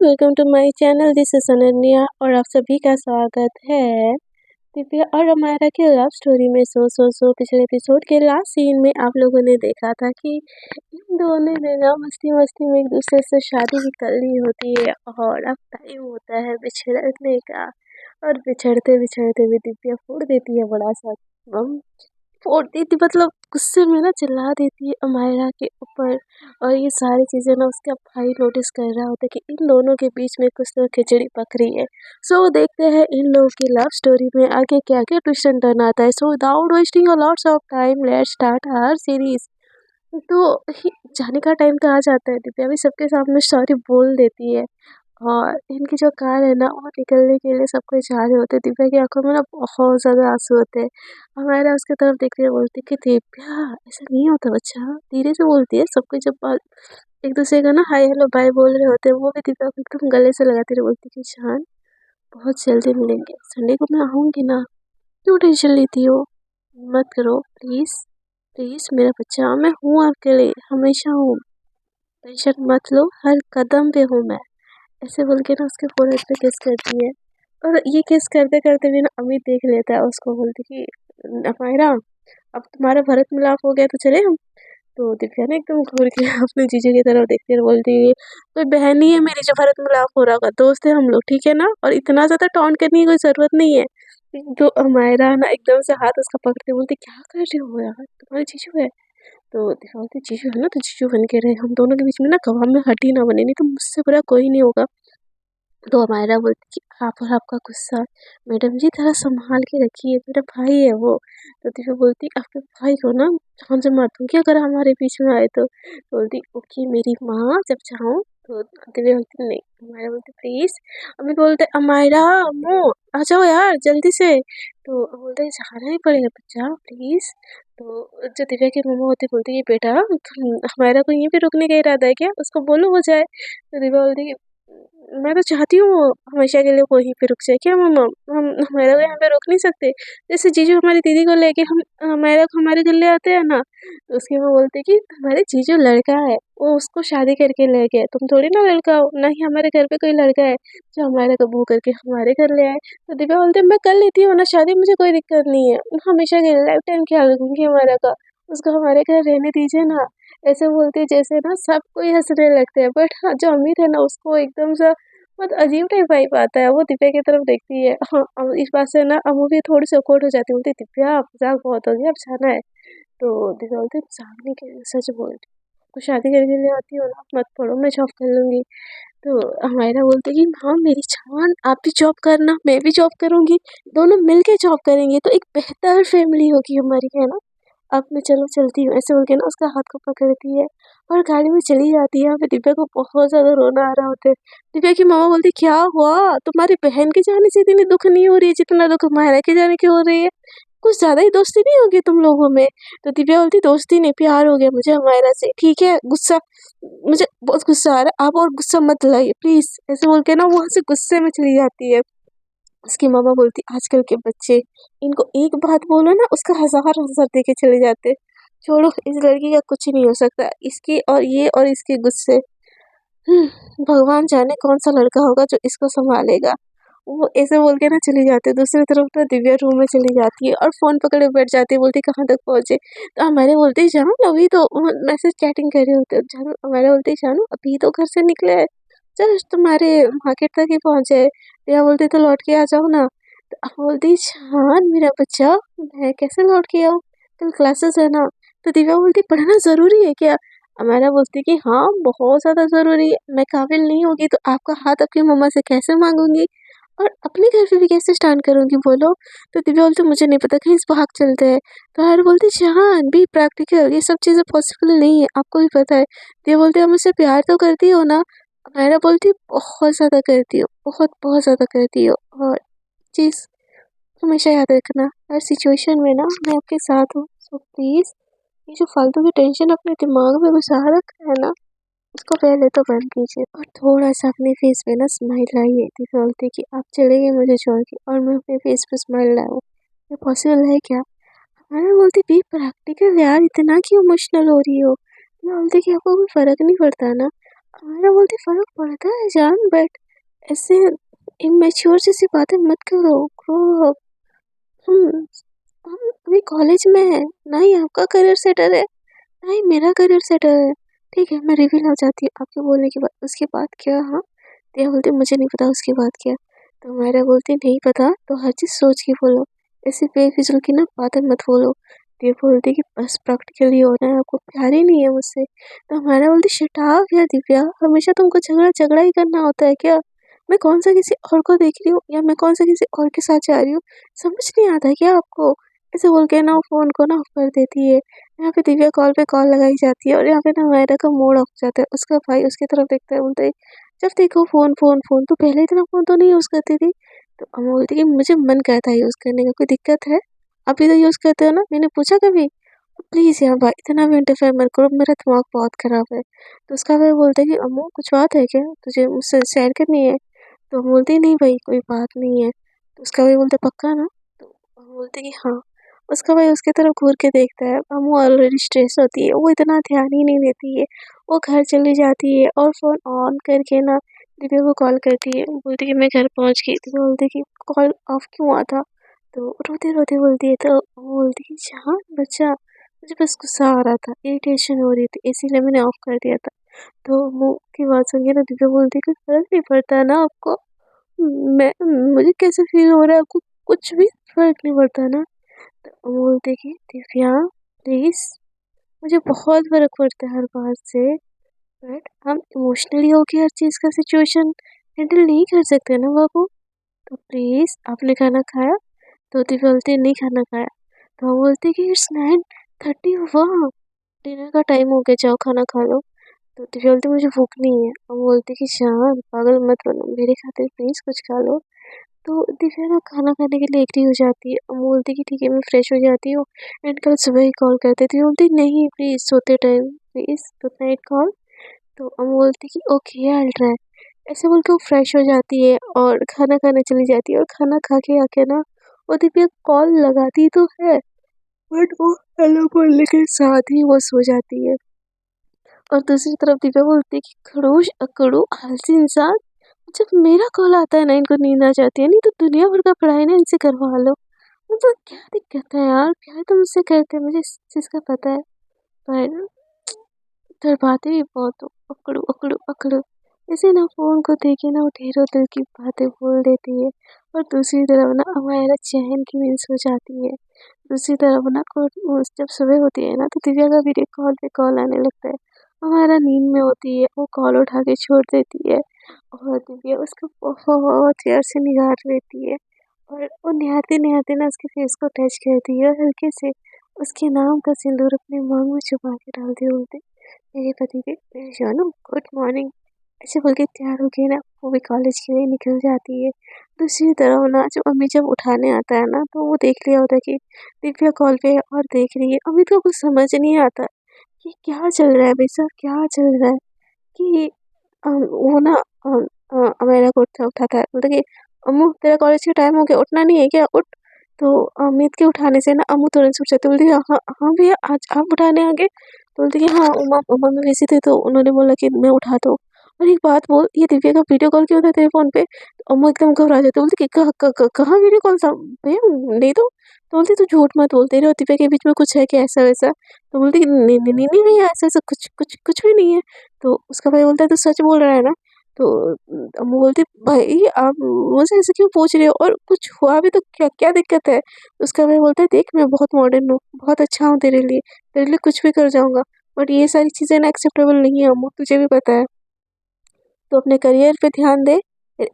Welcome to my channel. This is Ananya और आप सभी का स्वागत है दिव्या और अमायरा के लव स्टोरी में। पिछले एपिसोड के लास्ट सीन में आप लोगों ने देखा था कि इन दोनों ने ना मस्ती मस्ती में एक दूसरे से शादी भी कर ली होती है और अब टाइम होता है बिछड़ने का। और बिछड़ते बिछड़ते भी दिव्या फोड़ देती है बड़ा सा बम। फोड़ देती मतलब गुस्से में ना चिल्ला देती है अमायरा के ऊपर। और ये सारी चीजें ना उसका भाई नोटिस कर रहा होता है कि इन दोनों के बीच में कुछ तो खिचड़ी पक रही है। सो देखते हैं इन लोगों की लव स्टोरी में आगे क्या क्या ट्विस्ट एंड टर्न आता है। So without wasting a lots of time let's start our series. तो जाने का टाइम तो आ जाता है। दिव्या भी सबके सामने सॉरी बोल देती है और इनकी जो कार है ना और निकलने के लिए सब कोई जा रहे होते हैं। दिव्या की आंखों में ना बहुत ज्यादा आंसू होते हैं। हमारा उसकी तरफ देखते हुए बोलती कि दिव्या ऐसा नहीं होता बच्चा, धीरे से बोलती है। सब कोई जब एक दूसरे का ना हाय हेलो बाय बोल रहे होते हैं वो भी दिव्या को एकदम गले से लगाती रहे बोलती कि जान बहुत जल्दी मिलेंगे, संडे को मैं आऊंगी ना, क्यों टेंशन लेती हो, मत करो प्लीज प्लीज मेरा बच्चा, मैं हूँ आपके लिए, हमेशा हूँ, टेंशन मत लो, हर कदम पे हूँ मैं। ऐसे बोल के ना उसके फोrehead पे किस करती है। और ये किस करते करते भी ना अमित देख लेता है उसको। बोलती कि अमायरा अब तुम्हारा भरत मिलाप हो गया तो चले हम। तो दिव्या ना एकदम घूर के अपने जीजू की तरफ देखती है और बोलती है कोई बहन नहीं है मेरी जो भरत मिलाप हो रहा होगा, दोस्त है हम लोग, ठीक है ना, और इतना ज्यादा टॉन्ट करने की कोई जरूरत नहीं है। तो अमायरा ना एकदम से हाथ उसका पकड़ते बोलती क्या कर रहे हो यार, तुम्हारे जीजू है। तो दिव्या बोलती जीजू है ना तो जीजू बन के रहे, हम दोनों के बीच में ना कवाब में हड्डी ना बने, नहीं तो मुझसे बुरा कोई नहीं होगा। तो अमायरा बोलती कि आप और आपका गुस्सा मैडम जी थोड़ा संभाल के रखिए, मेरा भाई है वो। तो दिव्या बोलती आपके भाई को ना जान से मार दूंगी अगर हमारे बीच में आए तो। बोलती ओके मेरी माँ जब चाहो। तो दिव्या बोलती नहीं। अमायरा बोलती प्लीज। अमित बोलते अमायरा अम्मू आ जाओ यार जल्दी से। तो बोलते जाना ही पड़ेगा बच्चा प्लीज। तो जो दिव्या की मम्मा होती बोलती है बेटा हमारा को यहीं पे रुकने का इरादा है क्या, उसको बोलो हो जाए। तो दिव्या बोलती मैं तो चाहती हूँ वो हमेशा के लिए वहीं पे रुक जाए, क्या मम्मा हम हमारा को यहाँ पे रोक नहीं सकते। जैसे जीजू हमारी दीदी को लेके हम हमारा को हमारे घर ले आते हैं ना, तो उसकी माँ बोलती कि हमारे जीजू लड़का है, वो उसको शादी करके ले गए, तुम थोड़ी ना लड़का हो, ना ही हमारे घर पे कोई लड़का है जो हमारे को बहू करके हमारे घर ले आए। तो दिव्या बोलते मैं कर लेती हूँ ना शादी, मुझे कोई दिक्कत नहीं है, हमेशा के लाइफ टाइम ख्याल रखूंगी हमारा का, उसको हमारे घर रहने दीजिए ना। ऐसे बोलती है जैसे ना सबको ही हंसने लगते हैं। बट हाँ जो अमित है ना उसको एकदम सा बहुत अजीब टाइप वाइब आता है। वो दिव्या की तरफ देखती है। हाँ अब इस बात से ना अमू भी थोड़ी सी awkward हो जाती है, बोलती दिव्या मजाक बहुत हो गया अब जाना है। तो दिव्या बोलती मजाक नहीं कर सच बोल रही हूँ। कुछ शादी करके ले आती हो ना मत पढ़ो मैं जॉब कर लूंगी। तो हमारा बोलते कि हाँ मेरी जान आप भी जॉब करना मैं भी जॉब करूंगी, दोनों मिलके जॉब करेंगे तो एक बेहतर फैमिली होगी हमारी, है ना। अब मैं चलो चलती हूँ ऐसे बोल के ना उसका हाथ को पकड़ती है और गाड़ी में चली जाती है। यहाँ पे दिव्या को बहुत ज्यादा रोना आ रहा होता है। दिव्या की मामा बोलती क्या हुआ, तुम्हारी बहन के जाने से इतनी दुख नहीं हो रही है जितना दुख हमारा के जाने की हो रही है, कुछ ज्यादा ही दोस्ती नहीं होगी तुम लोगों में। तो दिव्या बोलती दोस्ती नहीं प्यार हो गया मुझे हमारा से, ठीक है गुस्सा, मुझे बहुत गुस्सा आ रहा है आप और गुस्सा मत दिलाइए प्लीज। ऐसे बोल के ना वहां से गुस्से में चली जाती है। उसकी मामा बोलती आजकल के बच्चे, इनको एक बात बोलो ना उसका हजार हजार दे के चले जाते। छोड़ो इस लड़की का कुछ नहीं हो सकता, इसकी और ये और इसके गुस्से, भगवान जाने कौन सा लड़का होगा जो इसको संभालेगा। वो ऐसे बोल के ना चली जाती है। दूसरी तरफ ना दिव्या रूम में चली जाती है और फोन पकड़े बैठ जाती है, बोलती कहाँ तक पहुंचे। तो हमारे बोलते जानो अभी तो मैसेज चैटिंग कर रहे होते जानो, हमारे बोलते जानो अभी तो घर से निकले हैं, जस्ट तुम्हारे मार्केट तक ही पहुंचे। दिव्या बोलती तो लौट के आ जाओ ना। तो अब बोलती जान मेरा बच्चा मैं कैसे लौट के आऊँ, कल क्लासेस है ना। तो दिव्या बोलती पढ़ना जरूरी है क्या। हमारा बोलती कि हाँ बहुत ज्यादा जरूरी है, मैं काबिल नहीं होगी तो आपका हाथ आपकी मम्मा से कैसे मांगूंगी और अपने घर पे भी कैसे स्टैंड करूंगी बोलो। तो दिव्या बोलती मुझे नहीं पता कहीं इस भाग चलते हैं। तो हर बोलती जान भी प्रैक्टिकल ये सब चीजें पॉसिबल नहीं है आपको भी पता है। दिव्या बोलती हम मुझसे प्यार तो करती हो ना। मैरा बोलती बहुत ज्यादा करती हो, बहुत बहुत ज्यादा करती हो, और चीज हमेशा याद रखना हर सिचुएशन में ना मैं आपके साथ हूँ। सो प्लीज ये जो फालतू की टेंशन अपने दिमाग में घुसा रखा है ना उसको पहले तो बंद कीजिए और थोड़ा सा अपने फेस पे ना स्माइल लाइए। दिव्या बोलती कि आप चले गए मुझे छोड़ के और मैं अपने फेस पे स्माइल लाऊं, ये पॉसिबल है क्या। मैंने बोलती बी प्रैक्टिकल यार, इतना क्यों इमोशनल हो रही हो। मैं बोलती कि आपको कोई फर्क नहीं पड़ता ना, हमारा बोलती फर्क पड़ता है जान, बट ऐसे इमेच्योर जैसी बातें मत करो, ग्रो अप। हम हम अभी कॉलेज में है, ना ही आपका करियर सेटल है, ना ही मेरा करियर सेटल है। ठीक है, मैं रिवील हो जाती हूँ आपके बोलने के बाद। उसके बाद क्या? हाँ, दिया बोलती मुझे नहीं पता उसके बाद क्या। तो मेरा बोलती नहीं पता तो हर चीज़ सोच के बोलो, ऐसे बेफिजूल की ना बातें मत बोलो। दिया बोलती कि बस प्रैक्टिकली होना है, आपको प्यार ही नहीं है मुझसे। तो हमारा बोलती शटाफ यार दिव्या, हमेशा तुमको झगड़ा झगड़ा ही करना होता है क्या? मैं कौन सा किसी और को देख रही हूँ या मैं कौन सा किसी और के साथ जा रही हूँ, समझ नहीं आता है क्या आपको? ऐसे बोल के ना फोन को ना ऑफ कर देती है। यहाँ पे दिव्या कॉल पे कॉल लगाई जाती है और यहाँ पे ना मायरा का मूड ऑफ जाता है। उसका भाई उसकी तरफ देखता है, बोलते है जब देखो फोन फोन फोन, तो पहले इतना फोन तो नहीं यूज करती थी। तो अम्मा बोलती कि मुझे मन करता है यूज करने का, कोई दिक्कत है? अभी तो यूज करते हो ना, मैंने पूछा कभी? प्लीज यार भाई इतना भी इंटरफेयर मत करो, मेरा दिमाग बहुत खराब है। तो उसका भाई बोलता है कि अम्मू कुछ बात है क्या, तुझे मुझसे शेयर करनी है? तो हम बोलते नहीं भाई कोई बात नहीं है। तो उसका भाई बोलते पक्का ना? तो हम बोलते कि हाँ। उसका भाई उसकी तरफ घूर के देखता है, हम ऑलरेडी स्ट्रेस होती है, वो इतना ध्यान ही नहीं देती है। वो घर चली जाती है और फोन ऑन करके ना दिव्या को कॉल करती है, बोलती कि मैं घर पहुंच गई। तो बोलती कि कॉल ऑफ क्यों हुआ था? तो रोते रोते बोलती है, तो वो बोलती कि हाँ बच्चा, मुझे बस गुस्सा आ रहा था, इरिटेशन हो रही थी, इसीलिए मैंने ऑफ कर दिया था। तो मुँह की बात सुन के ना दिव्या बोलती है, कोई फर्क नहीं पड़ता ना आपको? मैं मुझे कैसे फील हो रहा है आपको कुछ भी फर्क नहीं पड़ता ना? तो वो बोलते कि दिव्या प्लीज, मुझे बहुत फर्क पड़ता है हर बात से, बट हम इमोशनली होके हर चीज़ का सिचुएशन हैंडल नहीं कर सकते ना बाबू। तो प्लीज आपने खाना खाया? तो दिव्या बोलती है नहीं खाना खाया। तो वो बोलती है कि इट्स 9:30 हुआ, डिनर का टाइम हो गया, जाओ खाना खा लो। तो दिव्या बोलती मुझे भूख नहीं है। और वो बोलती कि शान पागल मत बनो, मेरे खातिर प्लीज कुछ खा लो। तो दिव्या ना खाना खाने के लिए एग्री हो जाती है। अम्मू बोलती कि ठीक है मैं फ्रेश हो जाती हूँ एंड कल सुबह ही कॉल करते थे। बोलती नहीं प्लीज सोते time please good night call. तो अम्मू बोलती कि ओके आई ट्राई। ऐसे बोल के वो फ्रेश हो जाती है और खाना खाने चली जाती है। और खाना खा के आके ना वो दिव्या कॉल लगाती तो है, बट वो हेलो बोलने के साथ ही वो सो जाती है। और दूसरी तरफ दिव्या बोलती है कि खड़ूस अकड़ू आलसी इंसान, जब मेरा कॉल आता है ना इनको नींद आ जाती है, नहीं तो दुनिया भर का पढ़ाई ना इनसे करवा लो। मतलब क्या दिक्कत है यार, प्यार तो मुझसे करते हैं, मुझे इस चीज़ का पता है, पर बातें भी बहुत हो, अकड़ू अकड़ू अकड़ू। इसे ना फोन को देखे ना वो ढेरों दिल की बातें बोल देती है। और दूसरी तरफ ना हमारा चैन की नींद सो जाती है। दूसरी तरफ ना जब सुबह होती है ना तो दिव्या का वीडियो कॉल पे कॉल आने लगता है। हमारा नींद में होती है, वो कॉल उठा के छोड़ देती है और दिव्या उसको बहुत प्यार से निहार लेती है। और वो निहारते निहारते ना उसके फेस को टच करती है और हल्के से उसके नाम का सिंदूर अपने मांग में छुपा के डालते बोलते मेरे पति के जानू गुड मॉर्निंग। ऐसे बोल के तैयार होके ना वो भी कॉलेज के लिए निकल जाती है। दूसरी तरफ ना जो अम्मी जब उठाने आता है ना तो वो देख लिया होता है कि दिव्या कॉल पे है और देख रही है। अमित को कुछ समझ नहीं आता कि क्या चल रहा है भाई साहब, क्या चल रहा है। कि वो ना अमेरा को उठाता है, बोलता कि अम्मू तेरा कॉलेज का टाइम हो गया, उठना नहीं है क्या, उठ। तो अमित के उठाने से ना अम्मू तुरंत उठ जाती है, बोलती है हाँ हाँ भैया आज आप उठाने आ गए। तो बोलती कि हाँ उमा उमा में बिजी थे तो उन्होंने बोला कि मैं उठा दूँ। और एक बात बोल, ये दिव्या का वीडियो कॉल क्यों था तेरे फोन पे? तो अम्मू एकदम घबरा जाती है, बोलती कि कहाँ वीडियो कॉल था भैया, नहीं तो बोलती तू झूठ मत बोल, तेरे और दिव्या के बीच में कुछ है क्या ऐसा वैसा? तो बोलती कि नहीं नहीं नहीं नहीं भैया ऐसा ऐसा कुछ कुछ कुछ भी नहीं है। तो उसका भाई बोलता है तो सच बोल रहा है ना? तो अम्मू बोलती भाई आप मुझसे ऐसे क्यों पूछ रहे हो, और कुछ हुआ भी तो क्या क्या दिक्कत है? तो उसका भाई बोलता है देख मैं बहुत मॉडर्न हूँ, बहुत अच्छा हूँ तेरे लिए कुछ भी कर जाऊंगा, बट ये सारी चीज़ें ना एक्सेप्टेबल नहीं है अम्मू, तुझे भी पता है। तो अपने करियर पे ध्यान दे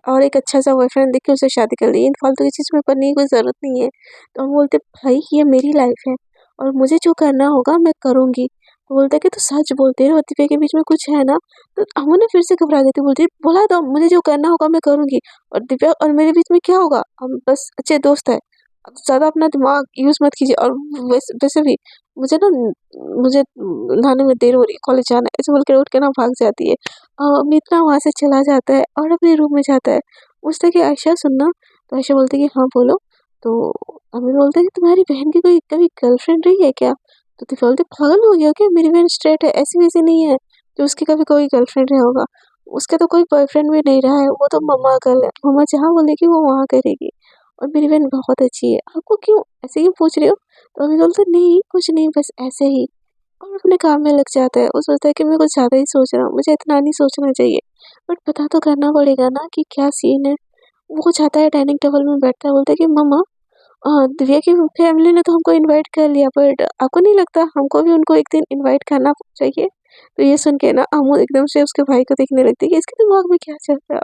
और एक अच्छा सा बॉयफ्रेंड देख के उससे शादी कर ली, इन फालतू की चीज़ में पड़ने की कोई ज़रूरत नहीं है। तो हम बोलते भाई ये मेरी लाइफ है और मुझे जो करना होगा मैं करूँगी। तो बोलता है कि तू सच बोलते है और दिव्या के बीच में कुछ है ना? तो हम ना फिर से घबरा जाती, बोलती बोला तो मुझे जो करना होगा मैं करूँगी, और दिव्या और मेरे बीच में क्या होगा, हम बस अच्छे दोस्त हैं। अब ज़्यादा अपना दिमाग यूज़ मत कीजिए। और वैसे वैसे भी मुझे ना मुझे नहाने में देर हो रही है, कॉलेज जाना है, ऐसे बोल के उठ के ना भाग जाती है। मितना वहाँ से चला जाता है और अपने रूम में जाता है। पूछता है कि आयशा सुनना? तो आयशा बोलती है कि हाँ बोलो। तो अमित बोलता है कि तुम्हारी बहन की कोई कभी गर्लफ्रेंड रही है क्या? तो दिव्या बोलती पागल हो गया क्या, मेरी बहन स्ट्रेट है, ऐसी वैसी नहीं है, कि उसकी कभी कोई गर्लफ्रेंड रहा होगा। उसका तो कोई बॉयफ्रेंड भी नहीं रहा है, वो तो मम्मा गर्ल है, मम्मा जहाँ बोलेगी वो वहाँ करेगी। और मेरी बहन बहुत अच्छी है, आपको क्यों ऐसे क्यों पूछ रहे हो? तो अभी बोलते नहीं कुछ नहीं, बस ऐसे ही। और अपने काम में लग जाता है, वो सोचता है कि मैं कुछ ज़्यादा ही सोच रहा हूँ, मुझे इतना नहीं सोचना चाहिए। बट पता तो करना पड़ेगा ना कि क्या सीन है। वो चाहता है डाइनिंग टेबल में बैठता है, बोलता है कि मम्मा दिव्या की फैमिली ने तो हमको इनवाइट कर लिया, बट आपको नहीं लगता हमको भी उनको एक दिन इनवाइट करना चाहिए? तो ये सुन के ना अमू एकदम से उसके भाई को देखने लगती है कि इसके दिमाग में क्या चल रहा है।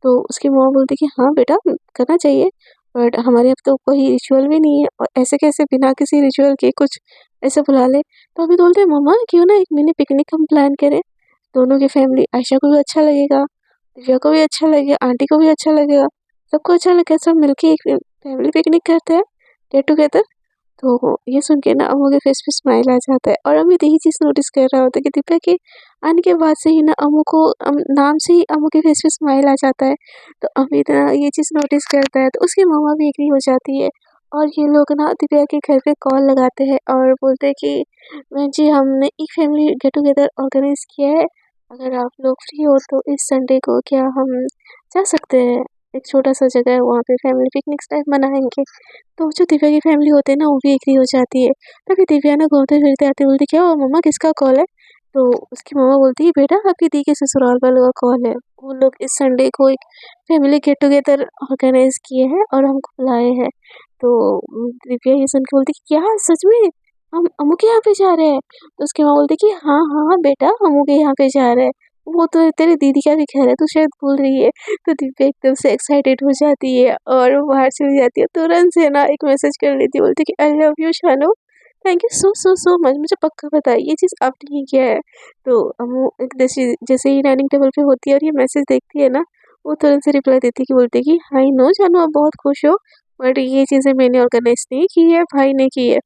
तो उसकी मम्मा बोलती है कि हाँ बेटा करना चाहिए, बट हमारे यहाँ तो कोई रिचुअल भी नहीं है, और ऐसे कैसे बिना किसी रिचुअल के कुछ ऐसे बुला ले। तो अभी बोलते हैं मम्मा क्यों ना एक मिनी पिकनिक हम प्लान करें, दोनों की फैमिली, आयशा को भी अच्छा लगेगा, दिव्या को भी अच्छा लगेगा, आंटी को भी अच्छा लगेगा, सबको अच्छा लगेगा, सब मिलके एक फैमिली पिकनिक करते हैं, गेट टुगेदर। तो ये सुन के ना अम्मू के फेस पे स्माइल आ जाता है, और अमित यही चीज़ नोटिस कर रहा होता है कि दीपा के आने के बाद से ही ना अम्मू को नाम से ही अम्मू के फेस पे स्माइल आ जाता है। तो अमित ना ये चीज़ नोटिस करता है, तो उसकी मम्मा भी एग्री हो जाती है। और ये लोग ना दिव्या के घर पे कॉल लगाते हैं और बोलते हैं कि बहन जी हमने एक फैमिली गेट टुगेदर ऑर्गेनाइज किया है, अगर आप लोग फ्री हो तो इस संडे को क्या हम जा सकते हैं, एक छोटा सा जगह है वहाँ पे फैमिली पिकनिक टाइप मनाएंगे। तो जो दिव्या की फैमिली होती है ना वो भी एग्री हो जाती है। तभी दिव्या ना घूमते फिरते आती बोलती क्या हुआ मम्मा किसका कॉल है? तो उसकी मम्मा बोलती है बेटा आपकी दी के ससुराल वालों का कॉल है, वो लोग इस संडे को एक फैमिली गेट टुगेदर ऑर्गेनाइज किए हैं और हमको बुलाए हैं। तो दिव्या ये सुन के बोलती क्या सच में हम अमू के यहाँ पे जा रहे हैं? तो उसकी माँ बोलती कि हाँ हाँ बेटा अमू के यहाँ पे जा रहे हैं, वो तो तेरी दीदी का भी घर है, तू शायद भूल रही है। तो दिव्या एकदम से एक्साइटेड हो जाती है और वो बाहर चली जाती है, तुरंत से ना एक मैसेज कर लेती है, बोलती है कि I love you Shanu, thank you so so so much, मुझे पक्का पता है ये चीज़ आपने ही किया है। तो वो एक जैसे जैसे ही डाइनिंग टेबल पे होती है और ये मैसेज देखती है ना, वो तुरंत से रिप्लाई देती है कि बोलती है कि आई नो जानू आप बहुत खुश हो, बट ये चीज़ें मैंने ऑर्गेनाइज नहीं की है, भाई ने की है।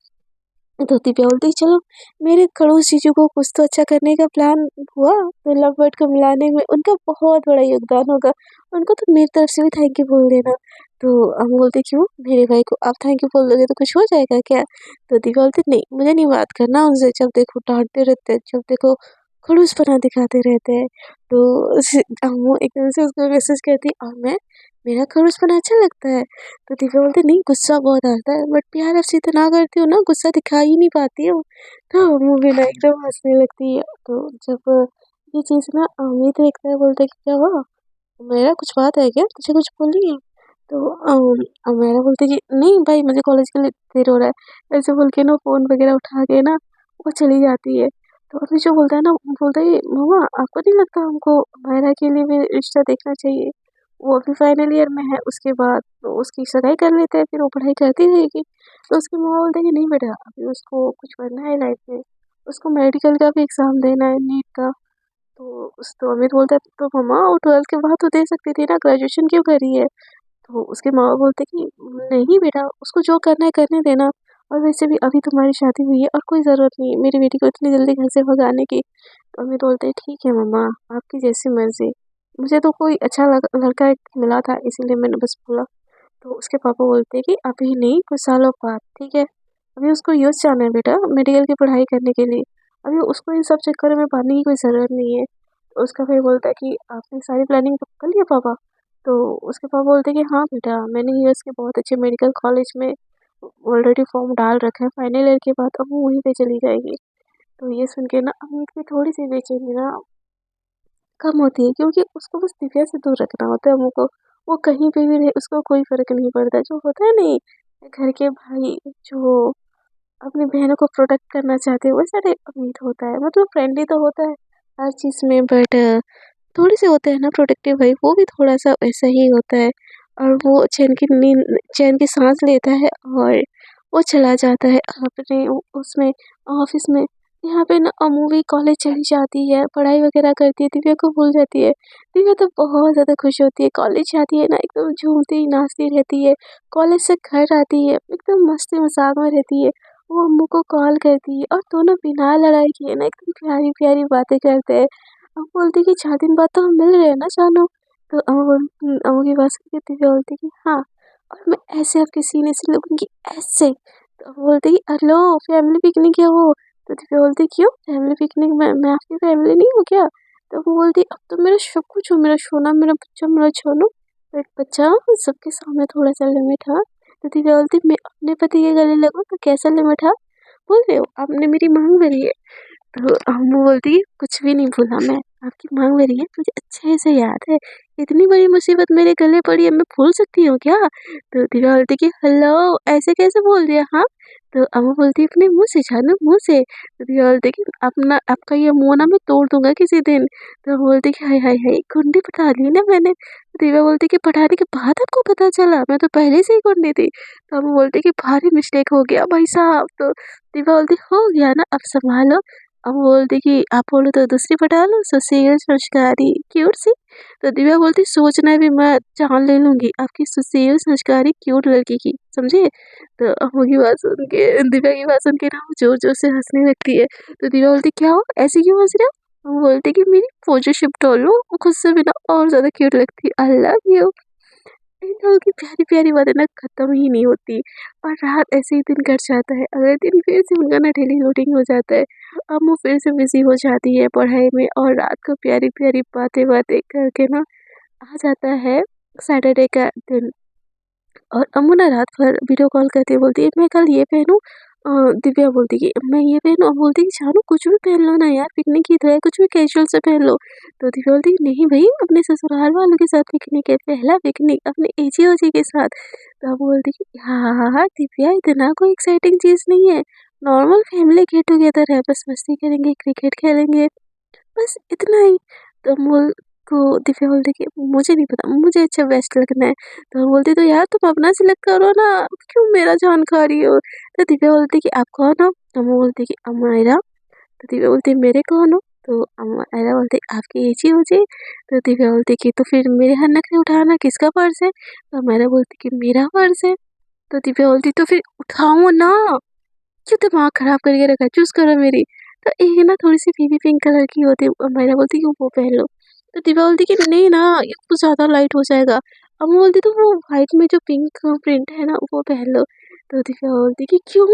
तो दिव्या बोलती है चलो मेरे खड़ूस जीजू को कुछ तो अच्छा करने का प्लान हुआ, तो लव बर्ड को मिलाने में उनका बहुत बड़ा योगदान होगा, उनको तो मेरी तरफ से भी थैंक यू बोल देना। तो हम बोलते क्यों, मेरे भाई को आप थैंक यू बोल दोगे तो कुछ हो जाएगा क्या? तो दिव्या बोलती नहीं मुझे नहीं बात करना उनसे, जब देखो डांटते रहते हैं, जब देखो खड़ूसपना दिखाते रहते हैं। तो हम एकदम से उसको मैसेज करती और मैं मेरा खड़ूसपना अच्छा लगता है? तो दिव्या बोलती नहीं गुस्सा बहुत आता है, बट प्यार अब से इतना करती हूँ ना गुस्सा दिखा ही नहीं पाती हूँ। तो मूवी ना एकदम हंसने लगती है। तो जब ये चीज़ ना अमित देखता है बोलता है कि क्या हुआ, मेरा कुछ बात है क्या, तुझे कुछ बोलनी है? तो मेरा बोलती है कि नहीं भाई मुझे कॉलेज के लिए देर हो रहा है, ऐसे बोल के ना फ़ोन वगैरह उठा के ना वो चली जाती है। तो अभी जो बोलता है ना बोलता है मम्मा आपको नहीं लगता हमको मायरा के लिए भी रिश्ता देखना चाहिए, वो अभी फाइनल ईयर में है, उसके बाद तो उसकी सगाई कर लेते हैं, फिर वो पढ़ाई करती रहेगी। तो उसकी मम्मा बोलते हैं कि नहीं बेटा अभी उसको कुछ करना है लाइफ में, उसको मेडिकल का भी एग्ज़ाम देना है, नीट का। तो अमित बोलता है तो मम्मा वो 12th के बाद तो दे सकती थी ना, ग्रेजुएशन क्यों करी है? तो उसके माँ-बाप बोलते कि नहीं बेटा उसको जो करना है करने देना, और वैसे भी अभी तुम्हारी शादी हुई है और कोई ज़रूरत नहीं है मेरी बेटी को इतनी जल्दी घर से भगाने की। तो अमित बोलते हैं ठीक है मम्मा आपकी जैसी मर्ज़ी, मुझे तो कोई अच्छा लड़का एक मिला था इसीलिए मैंने बस बोला। तो उसके पापा बोलते हैं कि अभी नहीं कुछ सालों बाद, ठीक है? अभी उसको यूएस जाना है बेटा मेडिकल की पढ़ाई करने के लिए, अभी उसको इन सब चक्करों में पड़ने की कोई ज़रूरत नहीं है। तो उसका भाई बोलता है कि आपने सारी प्लानिंग कर ली है पापा? तो उसके पापा बोलते हैं कि हाँ बेटा मैंने यूएस के बहुत अच्छे मेडिकल कॉलेज में ऑलरेडी फॉर्म डाल रखा है, फाइनल ईयर के बाद अब वो वहीं पे चली जाएगी। तो ये सुन के ना अमित की थोड़ी सी बेचैनी ना कम होती है, क्योंकि उसको बस दिव्या से दूर रखना होता है हमको, वो कहीं पे भी रहे उसको कोई फ़र्क नहीं पड़ता। जो होता है नहीं घर के भाई जो अपनी बहनों को प्रोटेक्ट करना चाहते हैं वैसा टाइप अमित होता है, मतलब फ्रेंडली तो होता है हर चीज़ में, बट थोड़े से होते हैं ना प्रोटेक्टिव भाई, वो भी थोड़ा-सा वैसा ही होता है। और वो चैन की साँस लेता है और वो चला जाता है अपने उसमें ऑफ़िस में। यहाँ पे ना अमू भी कॉलेज चली जाती है, पढ़ाई वगैरह करती है, दिव्या को भूल जाती है। दिव्या तो बहुत ज़्यादा खुश होती है, कॉलेज जाती है ना एकदम झूमती नाचती रहती है, कॉलेज से घर आती है, एकदम मस्ती-मज़ाक में रहती है। वो अम्मू को कॉल करती है और दोनों बिना लड़ाई किए ना एकदम प्यारी-प्यारी बातें करते हैं। बोलती कि 4 दिन बाद तो हम मिल रहे हैं ना जानू? तो अम्मू की बात सुन के दिव्या बोलती कि हाँ, और मैं ऐसे आपके सीने से लगूँगी ऐसे। तो अम्मू बोलती कि हेलो फैमिली पिकनिक है वो। तो दिव्या बोलती क्यों फैमिली पिकनिक में मैं आपकी फैमिली नहीं हूँ क्या? तो वो बोलती अब तो मेरा सब कुछ हो, मेरा सोना, मेरा बच्चा, मेरा छोनू, बट बच्चा सबके सामने थोड़ा सा लिमिट हाँ। तो दिव्या बोलती मैं अपने पति के गले लगूं तो कैसा लिमिट हाँ बोल रहे हो? आपने मेरी मांग भरी है। तो वो बोलती है कुछ भी नहीं भूला मैं, आपकी मांग भरी है मुझे अच्छे से याद है, इतनी बड़ी मुसीबत मेरे गले पड़ी है मैं भूल सकती हूँ क्या? तो दिव्या बोलती कि हेलो ऐसे कैसे बोल दिया हाँ? तो अम्मा बोलती है अपने मुंह से जानू मुंह से। तो दिव्या बोलती कि अपना आपका ये मुंह ना मैं तोड़ दूंगा किसी दिन। तो वो बोलती कि हाय हाय हाय कुंडी पटा ली ना मैंने। तो दिव्या बोलती कि पटाने के बाद आपको पता चला, मैं तो पहले से ही कुंडी थी। तो अम्मा बोलती कि भारी मिस्टेक हो गया भाई साहब। तो दिव्या बोलती हो गया ना अब संभालो। अब बोलती कि आप बोलो तो दूसरी पटा लो, सुशील संस्कारी क्यूट सी। तो दिव्या बोलती सोचना भी मैं जान ले लूंगी आपकी सुशील संस्कारी क्यूट लड़की की, समझे? तो अम्मू की बात सुन के दिव्या की बात सुन के ना वो जोर जोर से हंसने लगती है। तो दिव्या बोलती क्या हो ऐसे क्यों हंस रहे हो? वो बोलती कि मेरी फोटो शिफ्ट कर लो, वो खुद से भी ना और ज्यादा क्यूट लगती है, आई लव यू। इन लोगों की प्यारी प्यारी बातें ना खत्म ही नहीं होती। और रात ऐसे ही दिन कट जाता है, अगले दिन फिर से उनका ना डेली रूटीन हो जाता है। अब वो फिर से बिजी हो जाती है पढ़ाई में और रात को प्यारी प्यारी बातें बातें करके ना आ जाता है सैटरडे का दिन। और अम्मू ना रात भर वीडियो कॉल करके बोलती है मैं कल ये पहनूं। दिव्या बोलती कि मैं ये पहनूं, अब बोलती कि शानू कुछ भी पहन लो ना यार, पिकनिक की तो है, कुछ भी कैजुअल से पहन लो। तो दिव्या बोलती कि नहीं भाई अपने ससुराल वालों के साथ पिकनिक है, पहला पिकनिक अपने एजी ओजी के साथ। तो अब बोलती कि हाँ हाँ हाँ हाँ दिव्या इतना कोई एक्साइटिंग चीज नहीं है, नॉर्मल फैमिली गेट टुगेदर है, बस मस्ती करेंगे क्रिकेट खेलेंगे बस इतना ही। तो अमोल को दिव्या बोलती कि मुझे नहीं पता, मुझे अच्छा बेस्ट लगना है। तो हम बोलते तो यार तुम अपना सिलेक्ट करो ना, क्यों मेरा जान खा रही हो? तो दिव्या बोलती कि आप कौन हो? अम्मा बोलती कि अमायरा। तो दिव्या बोलती मेरे कौन हो? तो अमायरा बोलती आपकी एजी हो जी। तो दिव्या बोलती कि तो फिर मेरे हाथ नखरे उठाना किसका पर्स है? तो अमायरा बोलती कि मेरा पर्स है। तो दिव्या बोलती तो फिर उठाओ ना, क्यों दिमाग खराब करके रखा है, चूज करो मेरी। तो एक ना थोड़ी सी बेबी पिंक कलर की होती है, मैंने बोलती कि वो पहन लो। तो दिव्या बोलती कि नहीं ना ये कुछ ज्यादा लाइट हो जाएगा। अब मैं बोलती तो वो व्हाइट में जो पिंक प्रिंट है ना वो पहन लो। तो दिव्या बोलती कि क्यों?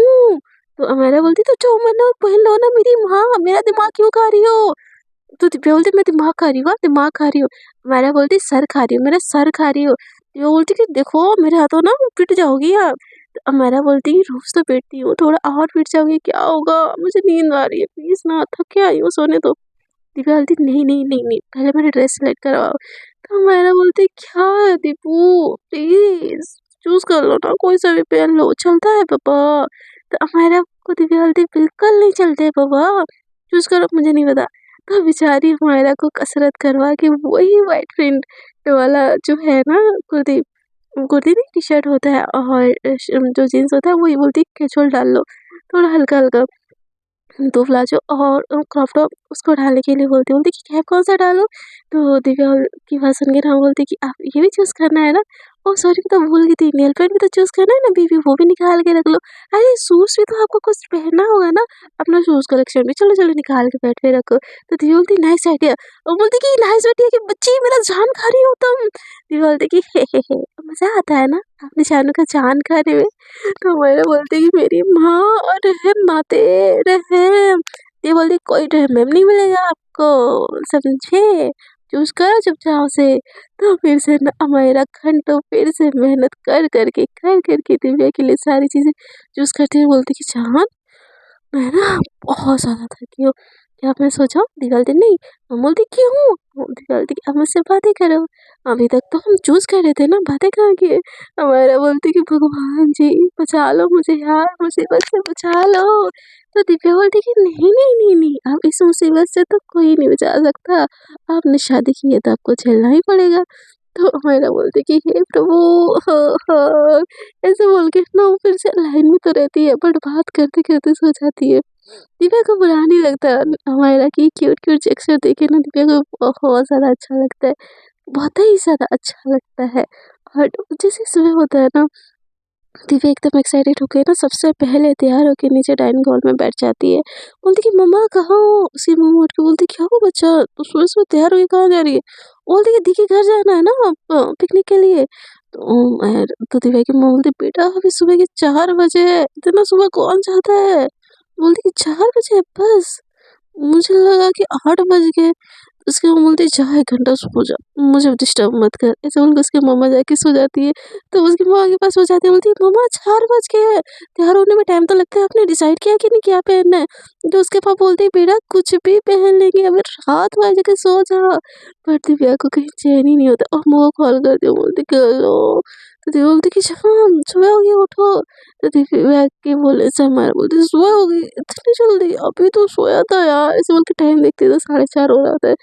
तो अमेरा बोलती तो जो मन हो पहन लो ना मेरी माँ, मेरा दिमाग क्यों खा रही हो? तो दिव्या बोलती मैं दिमाग खा रही हूँ, दिमाग खा रही हूँ। अमेरा बोलती सर खा रही हूँ, मेरा सर खा रही हूँ। दिव्या बोलती कि देखो मेरे हाथों ना पिट जाओगी आप। तो अमेरा बोलती कि रोज तो पिटती हूँ, थोड़ा और पिट जाओगी क्या होगा, मुझे नींद आ रही है प्लीज ना, थक के आई हूँ सोने दो। दिव्या बोलती नहीं नहीं नहीं नहीं पहले मेरी ड्रेस सेलेक्ट करवाओ। तो अमेरा बोलती क्या है दीपू प्लीज चूज कर लो ना, कोई सा भी पहन लो चलता है पापा। तो अमेरा को दिव्या बोलती बिल्कुल नहीं चलते है पापा, चूज करो मुझे नहीं पता। तो बेचारी हुमायरा को कसरत करवा के वही वाइट प्रिंट वाला जो है ना कुर्ती, कुर्ती नहीं टी शर्ट होता है और जो जीन्स होता है वही बोलती कैजुअल डाल लो, थोड़ा हल्का हल्का दो प्लाजो और क्रॉप टॉप उसको डालने के लिए बोलती कि कैप कौन सा डालूं? तो दिव्या की बात सुन के ना बोलती कि आप ये भी चूज करना है ना? ओ सॉरी मैं तो भूल गई थी, नेल पेंट भी तो चूज करना है ना बीबी, वो भी निकाल के रख लो। अरे शूज भी तो आपको कुछ पहनना होगा ना, अपना शूज कलेक्शन भी चलो चलो निकाल के बैठ पे रखो। तो दिव्या बोलती नाइस आइडिया, और बोलती कि नाइस आइडिया की बच्ची मेरा जान खा रही हो तुम। दिव्या बोलती कि हे मजा आता है ना अपने जानू का जान खाने में। तो मैंने बोलती कि मेरी माँ और रहम माते रहम। ये बोलती कोई रहम वहम नहीं मिलेगा आपको, समझे? चूज करो चुपचाप से। तो फिर से न अमायरा घंटों फिर से मेहनत कर करके दिव्या के लिए सारी चीजें चूज करती हुई बोलती कि जान मैं ना बहुत ज्यादा थकी हूँ, क्या मैं सो जाऊं? दिखलती नहीं। हम बोलती क्यों? दिखलती अब मुझसे बातें करो, अभी तक तो हम चूज कर रहे थे ना, बातें कहाँ की? हमारा बोलती कि भगवान जी बचा लो मुझे यार, मुसीबत से बचा लो। तो दिव्या बोलती कि नहीं नहीं नहीं नहीं अब इस मुसीबत से तो कोई नहीं बचा सकता, आपने शादी की है तो आपको झेलना ही पड़ेगा। तो हमारा बोलती कि हे प्रभु, हाँ हाँ ऐसे बोल के ना वो फिर से लाइन में तो रहती है बट बात करते करते सो जाती है। दिव्या को बुरा नहीं लगता, हमारा की क्यूट क्यूट जेक्चर देखे ना दिव्या को बहुत ज़्यादा अच्छा लगता है, बहुत ही ज़्यादा अच्छा लगता है। और जैसे सुबह होता है ना दिव्या एकदम एक्साइटेड होके ना सबसे पहले तैयार होके नीचे डाइनिंग हॉल में बैठ जाती है। बोलती कि मम्मा कहाँ हो? उसकी मम्मा उठ के बोलती क्या हुआ बच्चा, तू सुबह सुबह तैयार होके कहाँ जा रही है? बोलती कि दी के घर जाना है ना पिकनिक के लिए। तो दिव्या की मम्मा बोलती बेटा अभी सुबह के 4 बजे है, इतना सुबह कौन जाता है? बोलती कि 4 बजे बस। मुझे लगा कि 8 बज गए। उसकी मम्मी बोलती जा 1 घंटा सो जा, मुझे डिस्टर्ब मत कर। ऐसे बोल के उसकी मम्मा जाके सो जाती है। तो उसकी मम्मा के पास सो जाती है, बोलती है मम्मा 4 बज गए हैं, तैयार होने में टाइम तो लगता है, आपने डिसाइड किया कि नहीं क्या पहनना है? तो उसके पापा बोलते हैं बेटा कुछ भी पहन लेंगे, अभी रात हुआ है जाके सो जा। पर दिव्या को कहीं चैन ही नहीं होता और वो कॉल करती है, बोलती करो। तो दिव्या बोलती कि शाम सुबह हो गई उठो। तो दिव्या के बोले से हमारे बोलते सुबह हो गई इतनी जल्दी, अभी तो सोया था यार। ऐसे बोल के टाइम देखते तो 4:30 हो रहा था।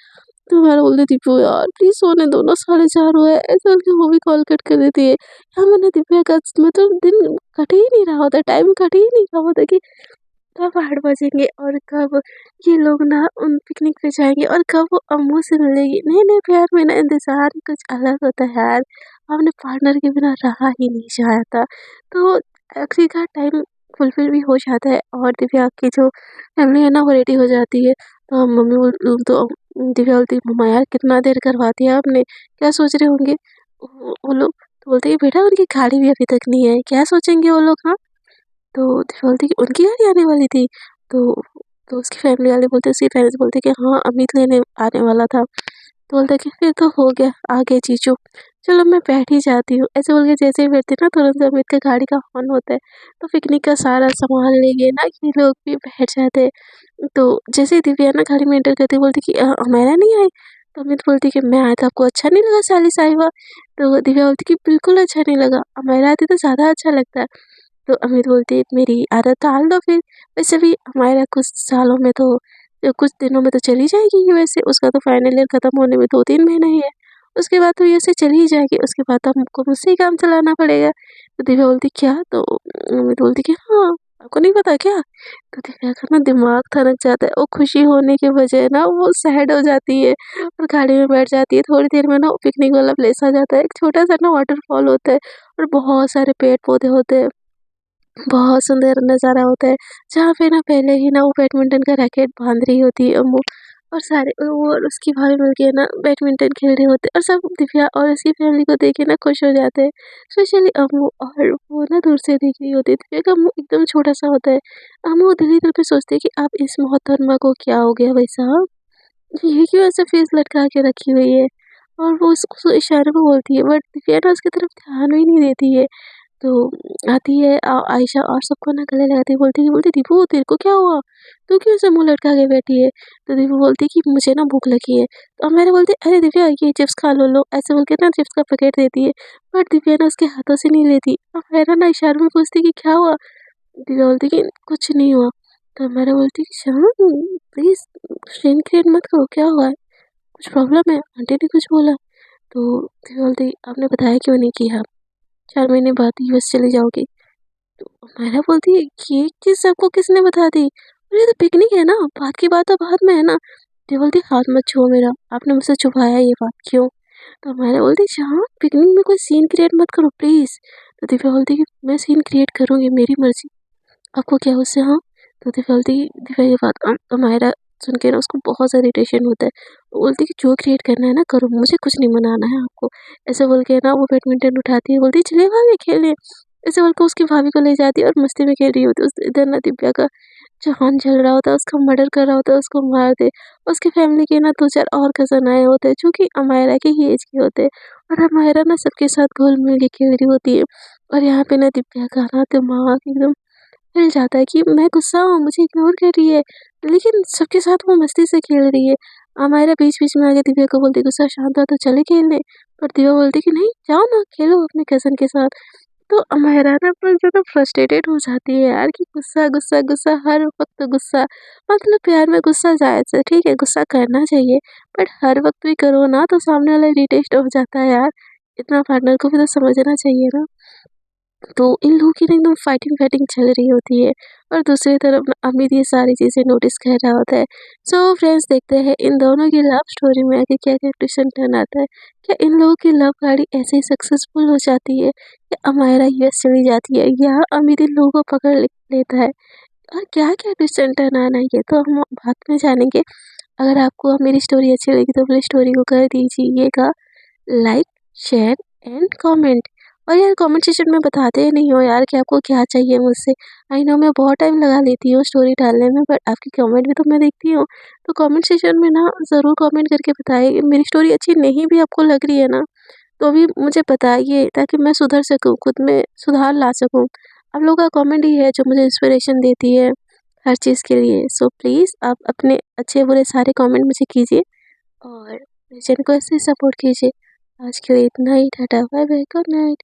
तो हमारा बोल देती दीपू यार प्लीज सोने दो ना, 4:30 हुआ है। ऐसे बोल के वो भी कॉल कट कर देती है। यहाँ मैंने दिव्या का मतलब दिन कट ही नहीं रहा होता, टाइम कट ही नहीं रहा होता कि कब 8 बजेंगे और कब ये लोग ना उन पिकनिक पे जाएंगे और कब वो अम्मू से मिलेगी। नहीं नहीं प्यार में ना इंतजार ही कुछ अलग होता है यार। हमने पार्टनर के बिना रहा ही नहीं चाहता। तो आखिरकार टाइम फुलफिल भी हो जाता है और दिव्या की जो फैमिली है ना वो रेडी हो जाती है। तो मम्मी तो दिव्या बोलती मम्मा यार कितना देर करवाती है आपने, क्या सोच रहे होंगे वो लोग। तो बोलते हैं बेटा उनकी गाड़ी भी अभी तक नहीं है, क्या सोचेंगे वो लोग। हाँ तो दिव्या बोलती कि उनकी गाड़ी आने वाली थी। तो तो उसकी फैमिली वाले बोलते, उसके पेरेंट्स बोलते कि हाँ अमित लेने आने वाला था। तो बोलता कि फिर तो हो गया आगे जीजू, चलो मैं बैठ ही जाती हूँ। ऐसे बोल के जैसे ही बैठते ना तुरंत अमित का गाड़ी का हॉर्न होता है। तो पिकनिक का सारा सामान लेके ना ये लोग भी बैठ जाते हैं। तो जैसे ही दिव्या ना गाड़ी में एंटर करती बोलती कि हमारा नहीं आई। तो अमित बोलती कि मैं आया था आपको अच्छा नहीं लगा साली साहिबा। तो दिव्या बोलती कि बिल्कुल अच्छा नहीं लगा, हमारा आती तो ज़्यादा अच्छा लगता है। तो अमित बोलती मेरी आदत टाल दो फिर, वैसे भी हमारा कुछ सालों में तो कुछ दिनों में तो चली जाएगी यूएसए, उसका तो फाइनल ईयर खत्म होने में 2-3 महीना ही है। उसके बाद तो यूएसए चली ही जाएगी, उसके बाद तो हमको मुझसे ही काम चलाना पड़ेगा। तो दिव्या बोलती क्या? तो अमित बोलती कि हाँ, आपको नहीं पता क्या? तो दिव्या का ना दिमाग थनक जाता है, वो खुशी होने के बजाय ना वो सैड हो जाती है और गाड़ी में बैठ जाती है। थोड़ी देर में ना पिकनिक वाला प्लेस आ जाता है, एक छोटा सा ना वाटरफॉल होता है और बहुत सारे पेड़ पौधे होते हैं। बहुत सुंदर नज़ारा होता है, जहाँ पे ना पहले ही ना वो बैडमिंटन का रैकेट बाँध रही होती है अम्मू, और सारे वो और उसकी भाभी मिलके ना बैडमिंटन खेल रहे होते हैं और सब दिव्या और उसकी फैमिली को देख के ना खुश हो जाते हैं। स्पेशली अम्मू, और वो ना दूर से देख रही होती है, दिव्या का मुँह एकदम छोटा-सा होता है। अम्मू दिल-ही-दिल पे सोचती है कि अब इस मोहतरमा को क्या हो गया भाई साहब? ये क्यों ऐसे फेस लटका के रखी हुई है? और वो उसको इशारे में बोलती है बट दिव्या ना उसकी तरफ ध्यान ही नहीं देती है। तो आती है आयशा और सबको ना गले लगाती है, बोलती दीपू तेरे को क्या हुआ? तू क्यों ऐसे मुँह लटका के बैठी है? तो दीपू बोलती है कि मुझे ना भूख लगी है। तो मेरे बोलती है अरे दिव्या ये चिप्स खा लो, ऐसे बोल के ना चिप्स का पैकेट देती है। बट दिव्या ना उसके हाथों से नहीं लेती। मेरा ना इशारों में पूछती कि क्या हुआ? दिव्या बोलती कि कुछ नहीं हुआ। तो मेरा बोलती कि शाम प्लीज़ सीन क्रिएट मत करो, क्या हुआ है? कुछ प्रॉब्लम है? आंटी ने कुछ बोला? तो दिव्या बोलती आपने बताया क्यों नहीं कि आप 4 महीने बाद यूएस चली जाओगी? तो मायरा बोलती है ये चीज़ सबको किसने बता दी? अरे ये तो पिकनिक है ना, बात की बात तो बाद में है ना। ये बोलती हाथ मत छुओ मेरा, आपने मुझसे छुपाया ये बात क्यों? तो मायरा बोलती हाँ पिकनिक में कोई सीन क्रिएट मत करो प्लीज़। तो दिव्या बोलती कि मैं सीन क्रिएट करूँगी, मेरी मर्जी, आपको क्या उससे? हाँ। तो दिव्या बोलती दिव्या ये बात मायरा सुन के ना उसको बहुत ज़्यादा इरिटेशन होता है। वो बोलती कि जो क्रिएट करना है ना करो, मुझे कुछ नहीं मनाना है आपको। ऐसे बोल के ना वो बैडमिंटन उठाती है, बोलती चलिए भाभी खेलें। ऐसे बोल के उसकी भाभी को ले जाती है और मस्ती में खेल रही होती है। उस इधर ना दिव्या का जहान जल रहा होता है, उसका मर्डर कर रहा होता है, उसको मार दे। उसकी फैमिली के ना 2-4 और कज़न आए होते हैं जो कि अमायरा के ही एज के होते हैं और अमायरा ना सबके साथ घुल-मिल के खेल रही होती है। और यहाँ पे ना दिव्या का ना दिमाग एकदम हिल जाता है कि मैं गुस्सा हूँ, मुझे इग्नोर कर रही है, लेकिन सबके साथ वो मस्ती से खेल रही है। अमायरा बीच-बीच में आके दिव्या को बोलती गुस्सा शांत हो तो चले खेलने, पर दिव्या बोलती कि नहीं जाओ ना खेलो अपने कज़न के साथ। तो अमायरा ना पर ज़्यादा फ्रस्ट्रेटेड हो जाती है यार कि गुस्सा, गुस्सा, गुस्सा हर वक़्त गुस्सा। मतलब प्यार में गुस्सा जायज़ है, ठीक है गुस्सा करना चाहिए, बट हर वक़्त भी करो ना तो सामने वाला इरिटेट हो जाता है यार। इतना पार्टनर को भी तो समझना चाहिए ना। तो इन लोगों की ना एकदम फाइटिंग चल रही होती है और दूसरी तरफ ना अमित ये सारी चीज़ें नोटिस कर रहा होता है। सो फ्रेंड्स देखते हैं इन दोनों की लव स्टोरी में आगे क्या-क्या ट्विस्ट एंड टर्न आता है। क्या इन लोगों की लव गाड़ी ऐसे ही सक्सेसफुल हो जाती है या अमायरा यूएस चली जाती है या अमित इन लोगों को पकड़ लेता है? और क्या-क्या ट्विस्ट एंड टर्न आना है ये तो हम बाद में जानेंगे। अगर आपको मेरी स्टोरी अच्छी लगी तो प्लीज़ स्टोरी को कर दीजिएगा लाइक, शेयर एंड कमेंट। और यार कमेंट सेक्शन में बताते ही नहीं हो यार कि आपको क्या चाहिए मुझसे। आई नो मैं बहुत टाइम लगा लेती हूँ स्टोरी डालने में, बट आपकी कमेंट भी तो मैं देखती हूँ। तो कमेंट सेक्शन में ना ज़रूर कमेंट करके बताइए, मेरी स्टोरी अच्छी नहीं भी आपको लग रही है ना तो भी मुझे बताइए, ताकि मैं सुधर सकूँ, खुद में सुधार ला सकूँ। आप लोगों का कमेंट ही है जो मुझे इंस्पिरेशन देती है हर चीज़ के लिए। सो प्लीज़ आप अपने अच्छे बुरे सारे कमेंट मुझे कीजिए और मेरे चैनल को ऐसे ही सपोर्ट कीजिए। आज के लिए इतना ही। Tata bye bye, good night.